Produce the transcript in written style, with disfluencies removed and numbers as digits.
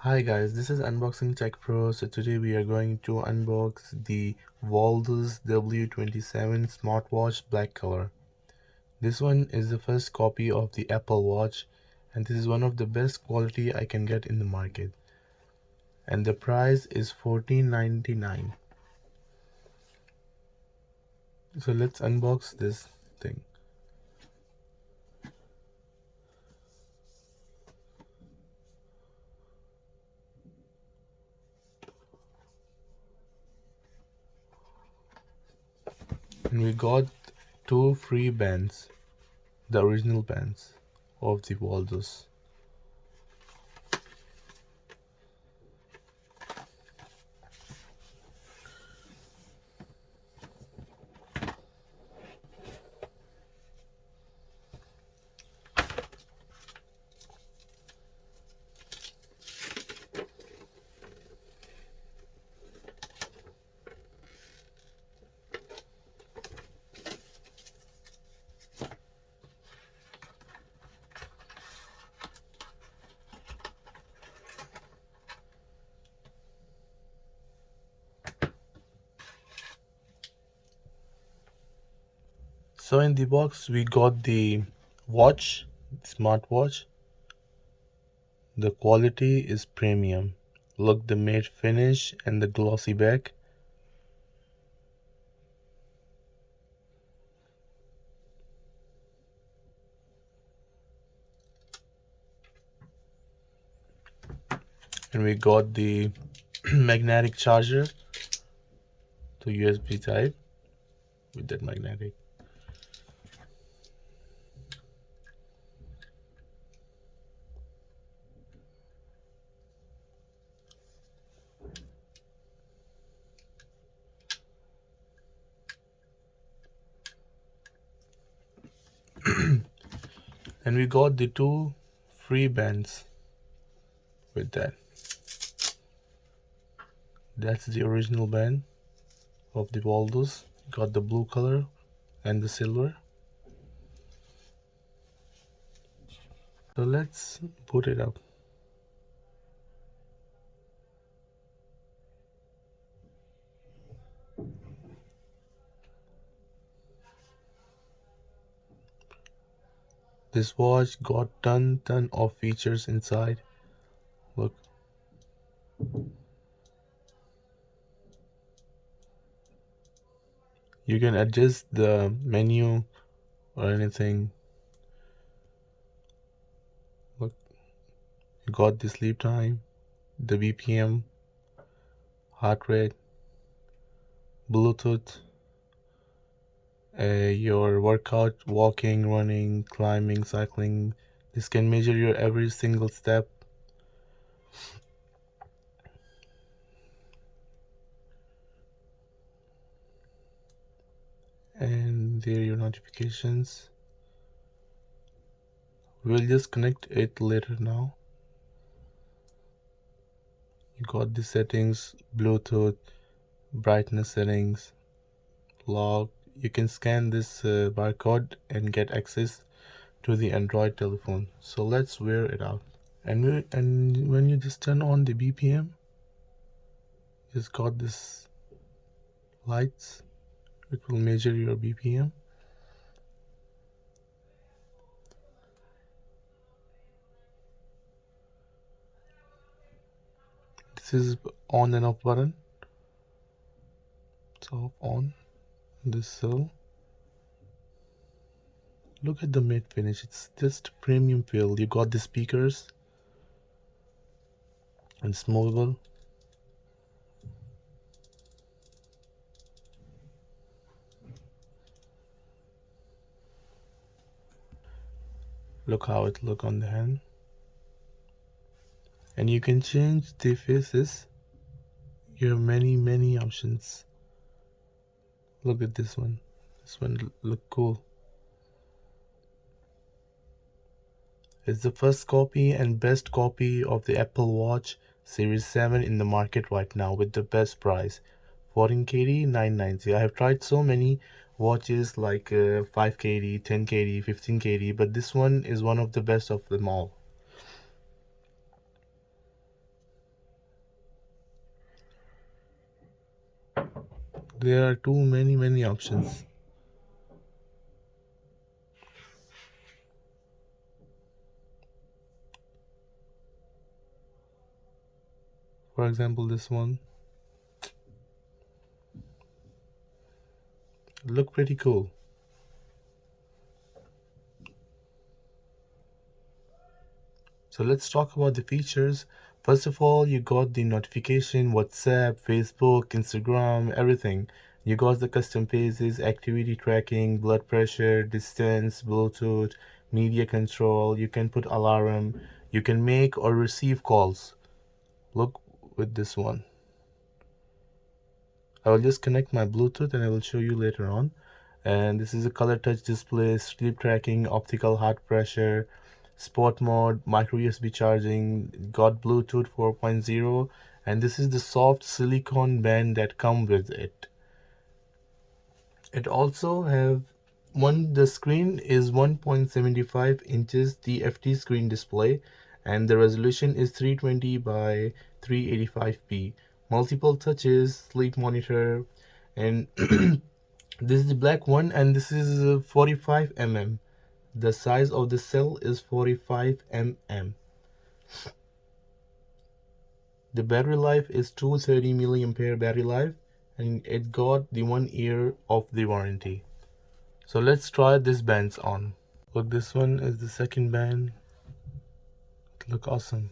Hi guys, this is Unboxing Tech Pro. So today we are going to unbox the VALDUS W27 smartwatch black color. This one is the first copy of the Apple Watch, and this is one of the best quality I can get in the market. And the price is $14.99. So let's unbox this thing. And we got two free bands, the original bands of the VALDUS. So in the box we got the watch, smartwatch. The quality is premium. Look, the matte finish and the glossy back. And we got the magnetic charger to USB type with that magnetic. And we got the two free bands with that. That's the original band of the VALDUS. Got the blue color and the silver. So let's put it up. This watch got ton of features inside. Look. You can adjust the menu or anything. Look, you got the sleep time, the BPM, heart rate, Bluetooth, your workout, walking, running, climbing, cycling. This can measure your every single step. And there are your notifications. We'll just connect it later now. You got the settings, Bluetooth, brightness settings, log. You can scan this barcode and get access to the Android telephone. So let's wear it out. And when you just turn on the BPM, it's got this lights. It will measure your BPM. This is on and off button. It's off, on. This cell. Look at the matte finish. It's just premium feel. You got the speakers. And it's movable. Look how it look on the hand. And you can change the faces. You have many options. Look at this one. This one look cool. It's the first copy and best copy of the Apple Watch Series 7 in the market right now with the best price, 14KD, 990. I have tried so many watches like 5KD, 10KD, 15KD, but this one is one of the best of them all. There are too many options. For example, this one look pretty cool. So let's talk about the features. First of all, you got the notification, WhatsApp, Facebook, Instagram, everything. You got the custom pages, activity tracking, blood pressure, distance, Bluetooth, media control. You can put alarm. You can make or receive calls. Look with this one. I will just connect my Bluetooth and I will show you later on. And this is a color touch display, sleep tracking, optical heart pressure, sport mode, micro USB charging, got Bluetooth 4.0, and this is the soft silicone band that come with it. It also have the screen is 1.75 inches TFT screen display, and the resolution is 320 by 385p. Multiple touches, sleep monitor, and this is the black one, and this is 45 mm. The size of the cell is 45 mm. The battery life is 230 milliampere battery life, and it got the 1 year of the warranty. So let's try this bands on. Look, this one is the second band. Look awesome.